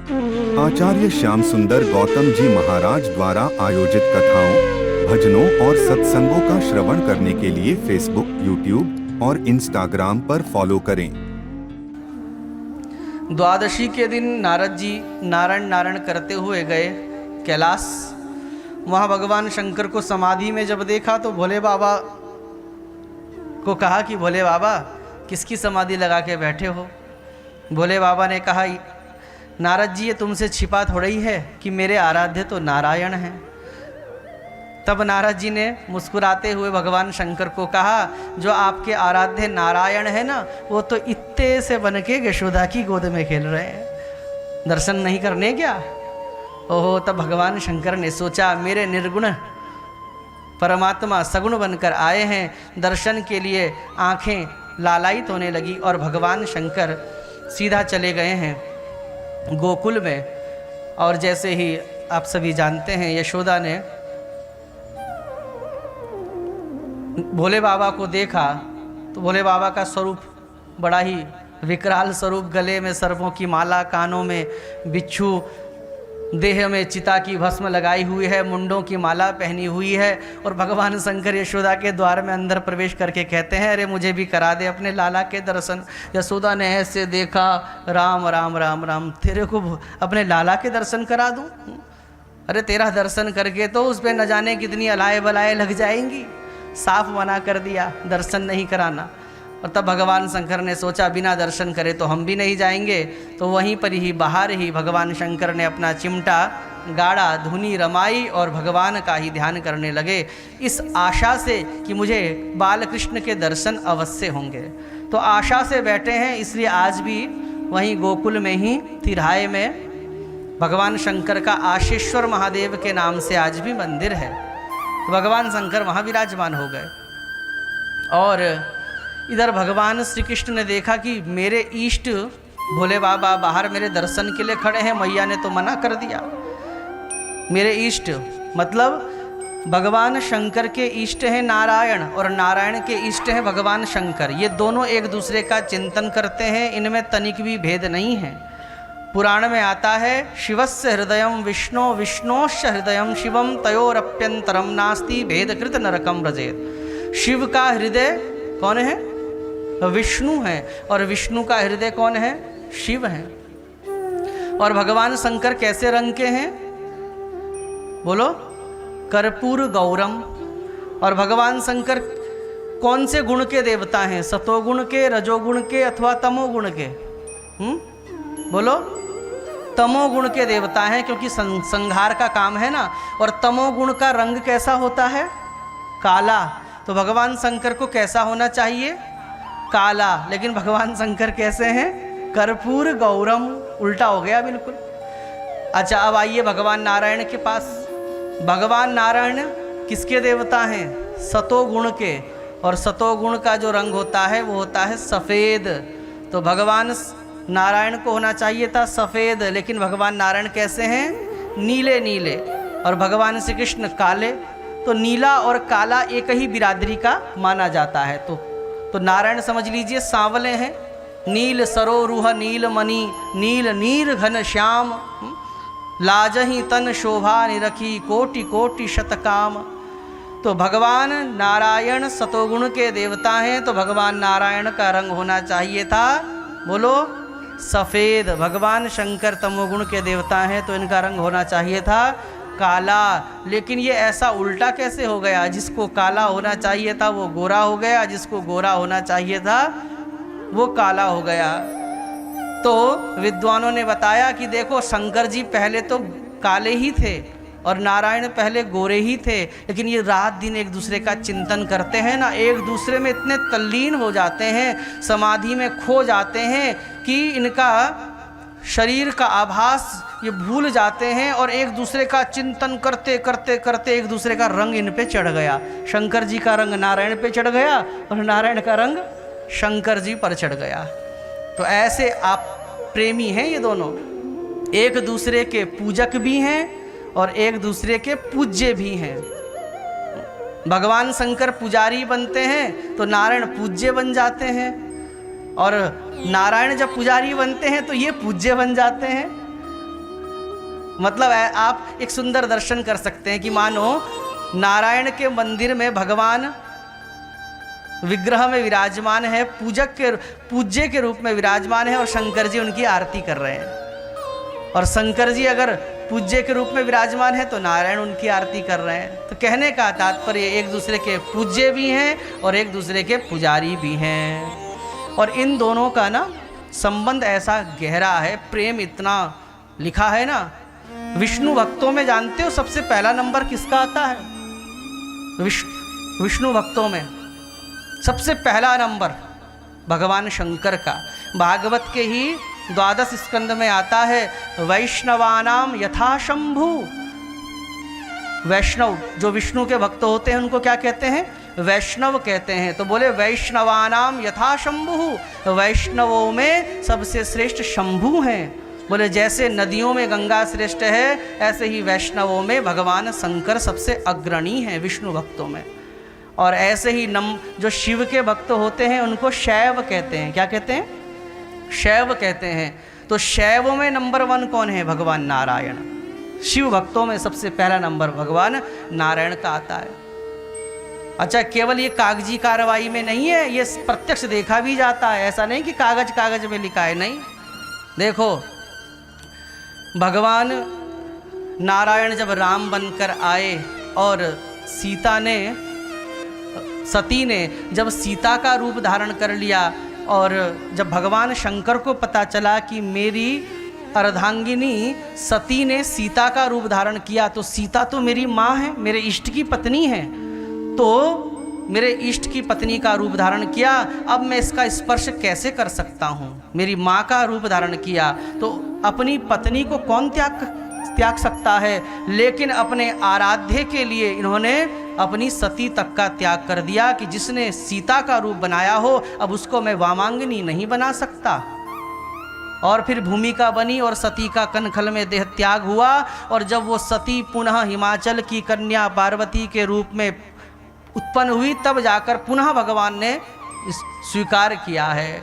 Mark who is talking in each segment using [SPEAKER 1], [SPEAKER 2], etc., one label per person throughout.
[SPEAKER 1] आचार्य श्याम सुंदर गौतम जी महाराज द्वारा आयोजित कथाओं, भजनों और सत्संगों का श्रवण करने के लिए फेसबुक, यूट्यूब और इंस्टाग्राम पर फॉलो करें।
[SPEAKER 2] द्वादशी के दिन नारद जी नारायण नारायण करते हुए गए कैलाश। वहाँ भगवान शंकर को समाधि में जब देखा तो भोले बाबा को कहा कि भोले बाबा किसकी समाधि लगा के बैठे हो। भोले बाबा ने कहा, नारद जी ये तुमसे छिपा थोड़ा ही है कि मेरे आराध्य तो नारायण हैं। तब नारद जी ने मुस्कुराते हुए भगवान शंकर को कहा, जो आपके आराध्य नारायण है ना, वो तो इत्ते से बन के यशोदा की गोद में खेल रहे हैं, दर्शन नहीं करने क्या? ओहो, तब भगवान शंकर ने सोचा मेरे निर्गुण परमात्मा सगुण बनकर आए हैं, दर्शन के लिए आंखें लालायित होने लगी और भगवान शंकर सीधा चले गए हैं गोकुल में। और जैसे ही आप सभी जानते हैं, यशोदा ने भोले बाबा को देखा तो भोले बाबा का स्वरूप बड़ा ही विकराल स्वरूप, गले में सर्पों की माला, कानों में बिच्छू, देह में चिता की भस्म लगाई हुई है, मुंडों की माला पहनी हुई है। और भगवान शंकर यशोदा के द्वार में अंदर प्रवेश करके कहते हैं, अरे मुझे भी करा दे अपने लाला के दर्शन। यशोदा ने ऐसे देखा, राम राम राम राम, तेरे को अपने लाला के दर्शन करा दूं? अरे तेरा दर्शन करके तो उस पर न जाने कितनी अलाए बलाए लग जाएंगी। साफ मना कर दिया, दर्शन नहीं कराना। और तब भगवान शंकर ने सोचा बिना दर्शन करे तो हम भी नहीं जाएंगे। तो वहीं पर ही बाहर ही भगवान शंकर ने अपना चिमटा गाड़ा, धुनी रमाई और भगवान का ही ध्यान करने लगे, इस आशा से कि मुझे बालकृष्ण के दर्शन अवश्य होंगे। तो आशा से बैठे हैं, इसलिए आज भी वहीं गोकुल में ही तिराहे में भगवान शंकर का आशेश्वर महादेव के नाम से आज भी मंदिर है। तो भगवान शंकर वहाँ विराजमान हो गए। और इधर भगवान श्री कृष्ण ने देखा कि मेरे इष्ट भोले बाबा बाहर मेरे दर्शन के लिए खड़े हैं, मैया ने तो मना कर दिया। मेरे इष्ट मतलब भगवान शंकर के इष्ट हैं नारायण और नारायण के इष्ट हैं भगवान शंकर। ये दोनों एक दूसरे का चिंतन करते हैं, इनमें तनिक भी भेद नहीं है। पुराण में आता है, शिवस्य हृदयम विष्णो विष्णोश्च हृदयम शिवम तयोरप्यंतरम नास्ति भेदकृत नरकम व्रजेत। शिव का हृदय कौन है? विष्णु है। और विष्णु का हृदय कौन है? शिव है। और भगवान शंकर कैसे रंग के हैं? बोलो, कर्पूर गौरम। और भगवान शंकर कौन से गुण के देवता हैं? सतोगुण के, रजोगुण के अथवा तमोगुण के? बोलो, तमोगुण के देवता हैं, क्योंकि संहार का काम है ना। और तमोगुण का रंग कैसा होता है? काला। तो भगवान शंकर को कैसा होना चाहिए? काला। लेकिन भगवान शंकर कैसे हैं? कर्पूर गौरम। उल्टा हो गया बिल्कुल। अच्छा, अब आइए भगवान नारायण के पास। भगवान नारायण किसके देवता हैं? सतोगुण के। और सतोगुण का जो रंग होता है वो होता है सफ़ेद। तो भगवान नारायण को होना चाहिए था सफ़ेद, लेकिन भगवान नारायण कैसे हैं? नीले नीले। और भगवान श्री कृष्ण काले। तो नीला और काला एक ही बिरादरी का माना जाता है। तो नारायण समझ लीजिए सांवले हैं। नील सरोरुह नील मणि, नील नीर घन श्याम, लाजही तन शोभा निरखी, कोटि कोटि शतकाम। तो भगवान नारायण सतोगुण के देवता हैं, तो भगवान नारायण का रंग होना चाहिए था, बोलो, सफ़ेद। भगवान शंकर तमोगुण के देवता हैं, तो इनका रंग होना चाहिए था काला। लेकिन ये ऐसा उल्टा कैसे हो गया? जिसको काला होना चाहिए था वो गोरा हो गया, जिसको गोरा होना चाहिए था वो काला हो गया। तो विद्वानों ने बताया कि देखो, शंकर जी पहले तो काले ही थे और नारायण पहले गोरे ही थे, लेकिन ये रात दिन एक दूसरे का चिंतन करते हैं ना, एक दूसरे में इतने तल्लीन हो जाते हैं, समाधि में खो जाते हैं कि इनका शरीर का आभास ये भूल जाते हैं और एक दूसरे का चिंतन करते करते करते एक दूसरे का रंग इन पे चढ़ गया। शंकर जी का रंग नारायण पे चढ़ गया और नारायण का रंग शंकर जी पर चढ़ गया। तो ऐसे आप प्रेमी हैं ये दोनों, एक दूसरे के पूजक भी हैं और एक दूसरे के पूज्य भी हैं। भगवान शंकर पुजारी बनते हैं तो नारायण पूज्य बन जाते हैं, और नारायण जब पुजारी बनते हैं तो ये पूज्य बन जाते हैं। मतलब आप एक सुंदर दर्शन कर सकते हैं कि मानो नारायण के मंदिर में भगवान विग्रह में विराजमान है, पूज्य के रूप में विराजमान है, और शंकर जी उनकी आरती कर रहे हैं। और शंकर जी अगर पूज्य के रूप में विराजमान है तो नारायण उनकी आरती कर रहे हैं। तो कहने का तात्पर्य एक दूसरे के पूज्य भी हैं और एक दूसरे के पुजारी भी हैं। और इन दोनों का ना संबंध ऐसा गहरा है, प्रेम इतना लिखा है ना। विष्णु भक्तों में जानते हो सबसे पहला नंबर किसका आता है? विष्णु भक्तों में सबसे पहला नंबर भगवान शंकर का। भागवत के ही 12 स्कंद में आता है, वैष्णवानाम यथा शंभु। वैष्णव जो विष्णु के भक्त होते हैं उनको क्या कहते हैं? वैष्णव कहते हैं। तो बोले वैष्णवानाम यथा शंभु, वैष्णवों में सबसे श्रेष्ठ शंभु हैं। बोले जैसे नदियों में गंगा श्रेष्ठ है, ऐसे ही वैष्णवों में भगवान शंकर सबसे अग्रणी हैं विष्णु भक्तों में। और ऐसे ही जो शिव के भक्त होते हैं उनको शैव कहते हैं। क्या कहते हैं? शैव कहते हैं। तो शैवों में नंबर 1 कौन है? भगवान नारायण। शिव भक्तों में सबसे पहला नंबर भगवान नारायण का आता है। अच्छा, केवल ये कागजी कार्रवाई में नहीं है, ये प्रत्यक्ष देखा भी जाता है। ऐसा नहीं कि कागज में लिखा है, नहीं। देखो, भगवान नारायण जब राम बनकर आए और सती ने जब सीता का रूप धारण कर लिया, और जब भगवान शंकर को पता चला कि मेरी अर्धांगिनी सती ने सीता का रूप धारण किया, तो सीता तो मेरी माँ है, मेरे इष्ट की पत्नी है, तो मेरे इष्ट की पत्नी का रूप धारण किया, अब मैं इसका स्पर्श कैसे कर सकता हूँ? मेरी माँ का रूप धारण किया तो अपनी पत्नी को कौन त्याग सकता है? लेकिन अपने आराध्य के लिए इन्होंने अपनी सती तक का त्याग कर दिया कि जिसने सीता का रूप बनाया हो, अब उसको मैं वामांगनी नहीं बना सकता। और फिर भूमिका बनी और सती का कनखल में देह त्याग हुआ। और जब वो सती पुनः हिमाचल की कन्या पार्वती के रूप में उत्पन्न हुई, तब जाकर पुनः भगवान ने स्वीकार किया है।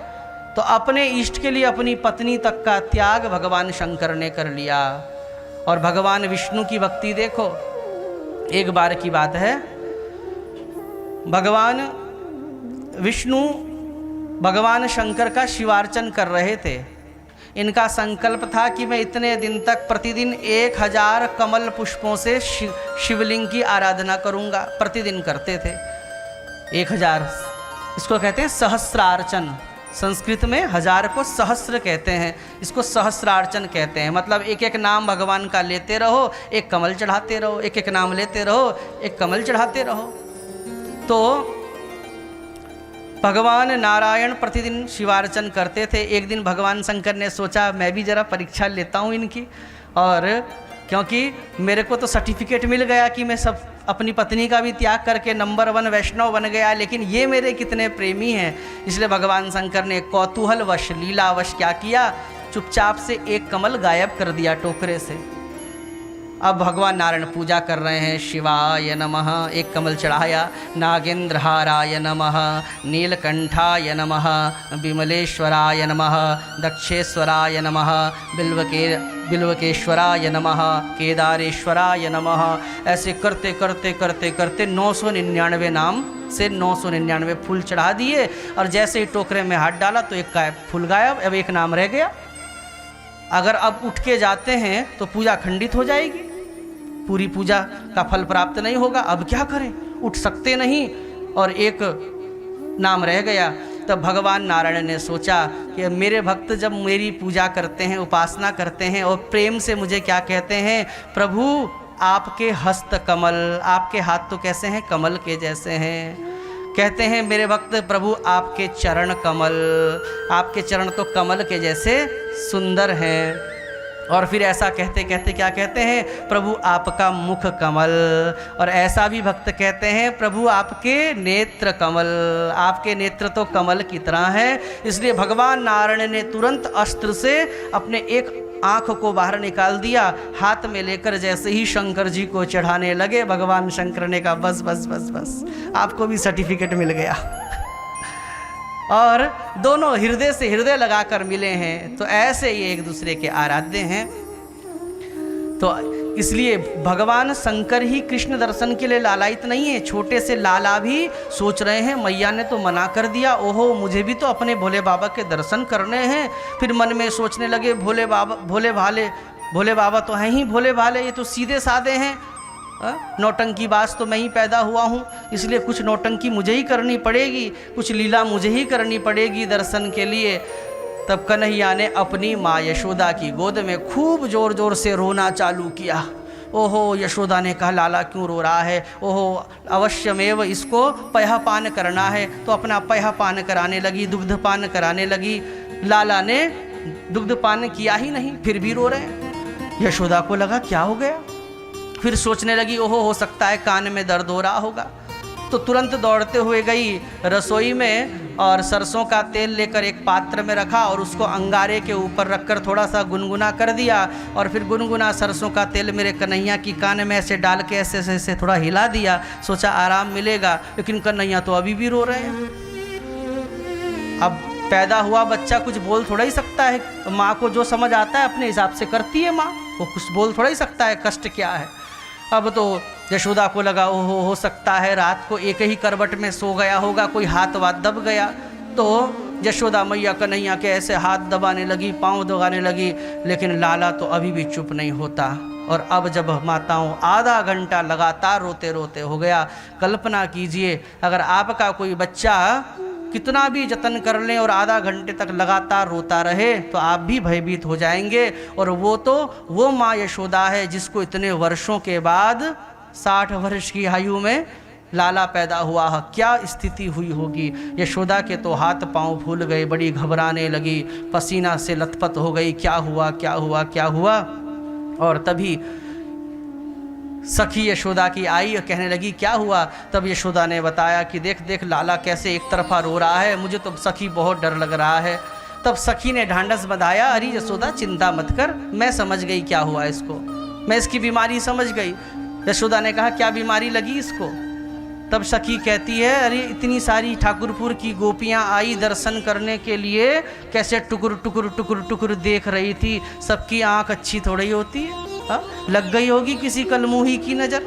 [SPEAKER 2] तो अपने इष्ट के लिए अपनी पत्नी तक का त्याग भगवान शंकर ने कर लिया। और भगवान विष्णु की भक्ति देखो, एक बार की बात है, भगवान विष्णु भगवान शंकर का शिवार्चन कर रहे थे। इनका संकल्प था कि मैं इतने दिन तक प्रतिदिन 1000 कमल पुष्पों से शिवलिंग की आराधना करूंगा। प्रतिदिन करते थे 1000। इसको कहते हैं सहस्रार्चन। संस्कृत में 1000 को सहस्र कहते हैं, इसको सहस्रार्चन कहते हैं। मतलब एक एक नाम भगवान का लेते रहो, एक कमल चढ़ाते रहो, एक एक नाम लेते रहो, एक कमल चढ़ाते रहो। तो भगवान नारायण प्रतिदिन शिवार्चन करते थे। एक दिन भगवान शंकर ने सोचा मैं भी ज़रा परीक्षा लेता हूँ इनकी, और क्योंकि मेरे को तो सर्टिफिकेट मिल गया कि मैं सब अपनी पत्नी का भी त्याग करके नंबर 1 वैष्णव बन गया, लेकिन ये मेरे कितने प्रेमी हैं। इसलिए भगवान शंकर ने कौतूहलवश लीलावश क्या किया, चुपचाप से एक कमल गायब कर दिया टोकरे से। अब भगवान नारायण पूजा कर रहे हैं, शिवाय नमः, एक कमल चढ़ाया, नागेंद्रहाराय नमः, नीलकंठाय नमः, विमलेश्वराय नमः, दक्षेश्वराय नमः, बिल्वकेश्वराय नमः, केदारेश्वराय नमः। ऐसे करते करते करते करते 999 नाम से 999 फूल चढ़ा दिए। और जैसे ही टोकरे में हाथ डाला तो एक फूल गायब, अब एक नाम रह गया। अगर अब उठ के जाते हैं तो पूजा खंडित हो जाएगी, पूरी पूजा का फल प्राप्त नहीं होगा। अब क्या करें, उठ सकते नहीं, और एक नाम रह गया। तब भगवान नारायण ने सोचा कि मेरे भक्त जब मेरी पूजा करते हैं, उपासना करते हैं, और प्रेम से मुझे क्या कहते हैं, प्रभु आपके हस्त कमल, आपके हाथ तो कैसे हैं, कमल के जैसे हैं। कहते हैं मेरे भक्त प्रभु आपके चरण कमल, आपके चरण तो कमल के जैसे सुंदर हैं। और फिर ऐसा कहते कहते क्या कहते हैं, प्रभु आपका मुख कमल। और ऐसा भी भक्त कहते हैं प्रभु आपके नेत्र कमल, आपके नेत्र तो कमल की तरह हैं। इसलिए भगवान नारायण ने तुरंत अस्त्र से अपने एक आँख को बाहर निकाल दिया, हाथ में लेकर जैसे ही शंकर जी को चढ़ाने लगे, भगवान शंकर ने कहा बस बस बस बस, आपको भी सर्टिफिकेट मिल गया। और दोनों हृदय से हृदय लगाकर मिले हैं। तो ऐसे ये एक दूसरे के आराध्य हैं। तो इसलिए भगवान शंकर ही कृष्ण दर्शन के लिए लालायित नहीं है, छोटे से लाला भी सोच रहे हैं मैया ने तो मना कर दिया, ओहो मुझे भी तो अपने भोले बाबा के दर्शन करने हैं। फिर मन में सोचने लगे भोले बाबा तो हैं ही भोले भाले, ये तो सीधे साधे हैं, नौटंकी बाज तो मैं ही पैदा हुआ हूँ, इसलिए कुछ नौटंकी मुझे ही करनी पड़ेगी, कुछ लीला मुझे ही करनी पड़ेगी दर्शन के लिए। तब कन्हैया ने अपनी माँ यशोदा की गोद में खूब जोर जोर से रोना चालू किया। ओहो, यशोदा ने कहा लाला क्यों रो रहा है, ओहो अवश्यमेव इसको पयःपान करना है, तो अपना पयःपान कराने लगी, दुग्धपान कराने लगी। लाला ने दुग्धपान किया ही नहीं, फिर भी रो रहे हैं। यशोदा को लगा क्या हो गया, फिर सोचने लगी ओहो हो सकता है कान में दर्द हो रहा होगा, तो तुरंत दौड़ते हुए गई रसोई में और सरसों का तेल लेकर एक पात्र में रखा और उसको अंगारे के ऊपर रखकर थोड़ा सा गुनगुना कर दिया, और फिर गुनगुना सरसों का तेल मेरे कन्हैया की कान में ऐसे डाल के ऐसे ऐसे थोड़ा हिला दिया, सोचा आराम मिलेगा। लेकिन कन्हैया तो अभी भी रो रहे हैं। अब पैदा हुआ बच्चा कुछ बोल थोड़ा ही सकता है, माँ को जो समझ आता है अपने हिसाब से करती है माँ, वो कुछ बोल थोड़ा ही सकता है कष्ट क्या है। अब तो यशोदा को लगा ओहो हो सकता है रात को एक ही करवट में सो गया होगा, कोई हाथ वाथ दब गया। तो यशोदा मैया कन्हैया के ऐसे हाथ दबाने लगी, पाँव दबाने लगी, लेकिन लाला तो अभी भी चुप नहीं होता। और अब जब माताओं आधा घंटा लगातार रोते रोते हो गया, कल्पना कीजिए अगर आपका कोई बच्चा कितना भी जतन कर लें और आधा घंटे तक लगातार रोता रहे तो आप भी भयभीत हो जाएंगे। और वो माँ यशोदा है जिसको इतने वर्षों के बाद 60 वर्ष की आयु में लाला पैदा हुआ है, क्या स्थिति हुई होगी। यशोदा के तो हाथ पांव फूल गए, बड़ी घबराने लगी, पसीना से लथपथ हो गई, क्या हुआ क्या हुआ क्या हुआ। और तभी सखी यशोदा की आई और कहने लगी क्या हुआ। तब यशोदा ने बताया कि देख देख लाला कैसे एक तरफा रो रहा है, मुझे तो सखी बहुत डर लग रहा है। तब सखी ने ढांढस बंधाया, अरे यशोदा चिंता मत कर, मैं समझ गई क्या हुआ इसको, मैं इसकी बीमारी समझ गई। यशोदा ने कहा क्या बीमारी लगी इसको। तब सखी कहती है अरे इतनी सारी ठाकुरपुर की गोपियाँ आई दर्शन करने के लिए, कैसे टुकुर टुकुर टुकुर टुकुर देख रही थी, सबकी आँख अच्छी थोड़ी होती है, लग गई होगी किसी कलमुही की नजर।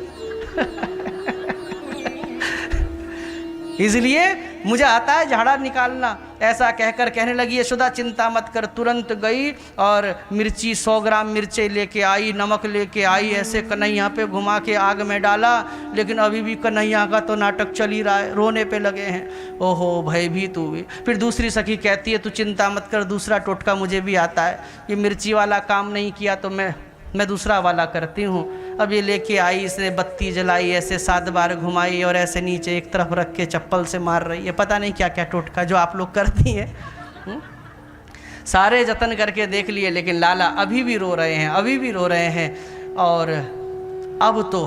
[SPEAKER 2] इसलिए मुझे आता है झाड़ा निकालना। ऐसा कहकर कहने लगी यशोदा चिंता मत कर। तुरंत गई और मिर्ची 100 ग्राम मिर्ची लेके आई, नमक लेके आई, ऐसे कन्हैया पे घुमा के आग में डाला। लेकिन अभी भी कन्हैया का तो नाटक चल ही रहा है, रोने पे लगे हैं। ओहो भयभीत हुई। फिर दूसरी सखी कहती है तू चिंता मत कर, दूसरा टोटका मुझे भी आता है, ये मिर्ची वाला काम नहीं किया तो मैं दूसरा वाला करती हूँ। अब ये लेके आई, इसने बत्ती जलाई, ऐसे 7 बार घुमाई और ऐसे नीचे एक तरफ रख के चप्पल से मार रही है, पता नहीं क्या क्या टोटका जो आप लोग करती हैं। सारे जतन करके देख लिए, लेकिन लाला अभी भी रो रहे हैं, अभी भी रो रहे हैं। और अब तो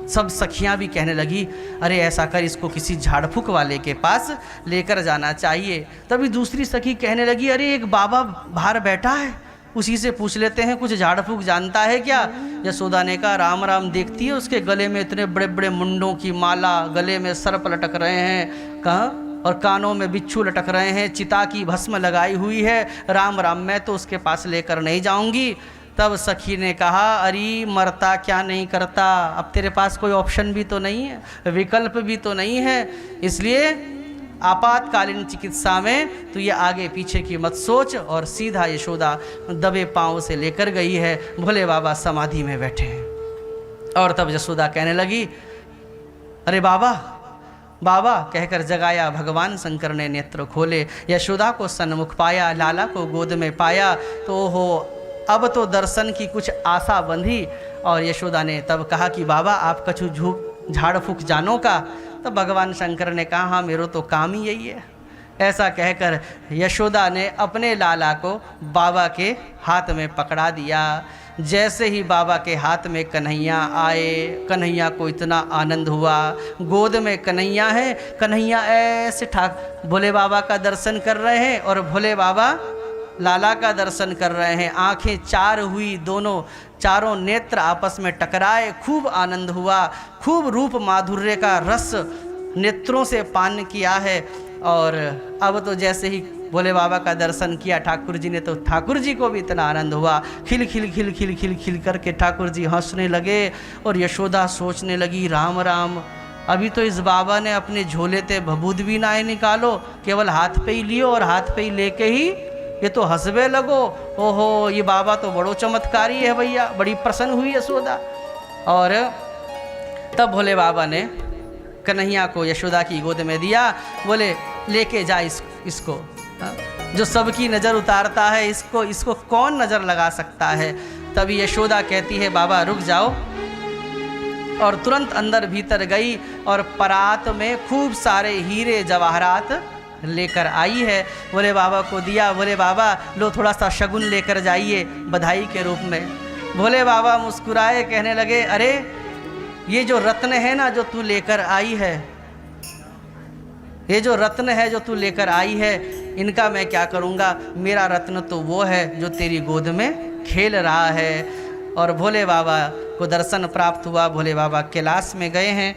[SPEAKER 2] सब सखियाँ भी कहने लगी अरे ऐसा कर, इसको किसी झाड़ फूक वाले के पास लेकर जाना चाहिए। तभी दूसरी सखी कहने लगी अरे एक बाबा बाहर बैठा है, उसी से पूछ लेते हैं, कुछ झाड़ फूक जानता है क्या। यशोदा ने कहा राम राम, देखती है उसके गले में इतने बड़े बड़े मुंडों की माला, गले में सर्प लटक रहे हैं, कहाँ और कानों में बिच्छू लटक रहे हैं, चिता की भस्म लगाई हुई है, राम राम मैं तो उसके पास लेकर नहीं जाऊंगी। तब सखी ने कहा अरे मरता क्या नहीं करता, अब तेरे पास कोई ऑप्शन भी तो नहीं है, विकल्प भी तो नहीं है, इसलिए आपातकालीन चिकित्सा में तो ये आगे पीछे की मत सोच। और सीधा यशोदा दबे पांव से लेकर गई है, भोले बाबा समाधि में बैठे हैं। और तब यशोदा कहने लगी अरे बाबा बाबा कहकर जगाया। भगवान शंकर ने नेत्र खोले, यशोदा को सन्मुख पाया, लाला को गोद में पाया, तो हो अब तो दर्शन की कुछ आशा बंधी। और यशोदा ने तब कहा कि बाबा आप कछु झाड़ फूक जानो का। तब भगवान शंकर ने कहा हाँ मेरो तो काम ही यही है। ऐसा कहकर यशोदा ने अपने लाला को बाबा के हाथ में पकड़ा दिया। जैसे ही बाबा के हाथ में कन्हैया आए, कन्हैया को इतना आनंद हुआ, गोद में कन्हैया है, कन्हैया ऐसे ठाक भोले बाबा का दर्शन कर रहे हैं और भोले बाबा लाला का दर्शन कर रहे हैं। आंखें चार हुई, चारों नेत्र आपस में टकराए, खूब आनंद हुआ, खूब रूप माधुर्य का रस नेत्रों से पान किया है। और अब तो जैसे ही भोले बाबा का दर्शन किया ठाकुर जी ने, तो ठाकुर जी को भी इतना आनंद हुआ, खिल खिल खिल खिल खिल खिल करके ठाकुर जी हंसने लगे। और यशोदा सोचने लगी, राम राम, अभी तो इस बाबा ने अपने झोले ते भभूत भी ना निकालो, केवल हाथ पे ही लियो और हाथ पे ही लेके ही ये तो हंसबे लगो। ओहो, ये बाबा तो बड़ो चमत्कारी है भैया। बड़ी प्रसन्न हुई यशोदा। और तब भोले बाबा ने कन्हैया को यशोदा की गोद में दिया, बोले लेके जा इसको, जो सबकी नज़र उतारता है, इसको कौन नज़र लगा सकता है। तभी यशोदा कहती है, बाबा रुक जाओ, और तुरंत अंदर भीतर गई और परात में खूब सारे हीरे जवाहरात लेकर आई है। बोले बाबा को दिया, बोले बाबा लो थोड़ा सा शगुन लेकर जाइए बधाई के रूप में। भोले बाबा मुस्कुराए, कहने लगे, अरे ये जो रत्न है ना जो तू लेकर आई है, ये जो रत्न है जो तू लेकर आई है, इनका मैं क्या करूँगा। मेरा रत्न तो वो है जो तेरी गोद में खेल रहा है। और भोले बाबा को दर्शन प्राप्त हुआ। भोले बाबा कैलाश में गए हैं।